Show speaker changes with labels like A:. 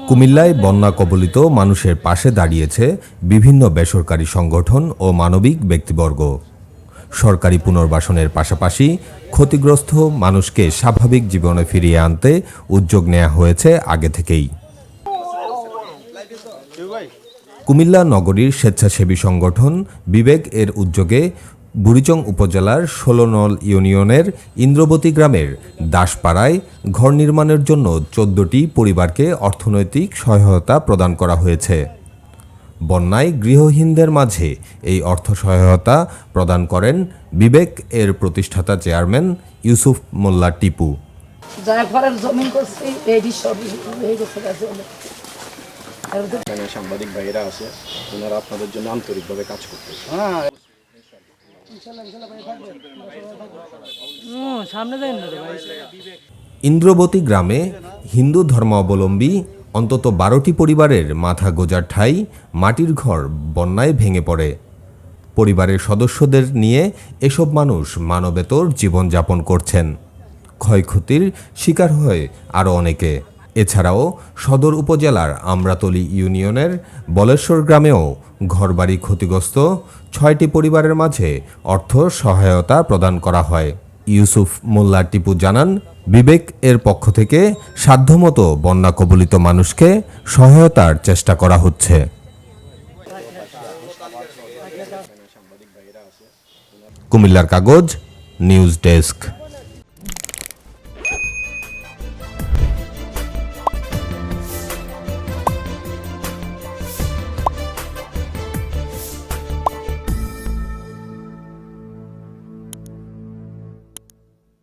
A: কুমিল্লায় বন্যা কবলিত মানুষের পাশে দাঁড়িয়েছে বিভিন্ন বেসরকারি সংগঠন ও মানবিক ব্যক্তিবর্গ। সরকারি পুনর্বাসনের পাশাপাশি ক্ষতিগ্রস্ত মানুষকে স্বাভাবিক জীবনে ফিরিয়ে আনতে উদ্যোগ নেওয়া হয়েছে আগে থেকেই। কুমিল্লা নগরীর স্বেচ্ছাসেবী সংগঠন বিবেক এর উদ্যোগে বুড়িচং উপজেলার ১৬ নং ইউনিয়নের ইন্দ্রবতী গ্রামের দাসপাড়ায় ঘর নির্মাণের জন্য ১৪টি পরিবারকে অর্থনৈতিক সহায়তা প্রদান করা হয়েছে। বন্যায় গৃহহীনদের মাঝে এই অর্থ সহায়তা প্রদান করেন বিবেক এর প্রতিষ্ঠাতা চেয়ারম্যান ইউসুফ মোল্লা টিপু।
B: সাংবাদিক ভাইয়েরা আছে, ওনারা আপনাদের জন্য আন্তরিকভাবে কাজ করতেছে।
A: ইন্দ্রবতী গ্রামে হিন্দু ধর্মাবলম্বী অন্তত ১২টি পরিবারের মাথা গোঁজার ঠাঁই মাটির ঘর বন্যায় ভেঙে পড়ে। পরিবারের সদস্যদের নিয়ে এসব মানুষ মানবেতর জীবনযাপন করছেন। ক্ষয়ক্ষতির শিকার হয়ে আরও অনেকে। এছাড়াও সদর উপজেলার আমরাতলী ইউনিয়নের বলেশ্বর গ্রামেও ঘরবাড়ি ক্ষতিগ্রস্ত ৬টি পরিবারের মাঝে অর্থ সহায়তা প্রদান করা হয়। ইউসুফ মোল্লা টিপু জানান, বিবেক এর পক্ষ থেকে সাধ্যমতো বন্যা কবলিত মানুষকে সহায়তার চেষ্টা করা হচ্ছে। কুমিল্লার কাগজ, নিউজ ডেস্ক।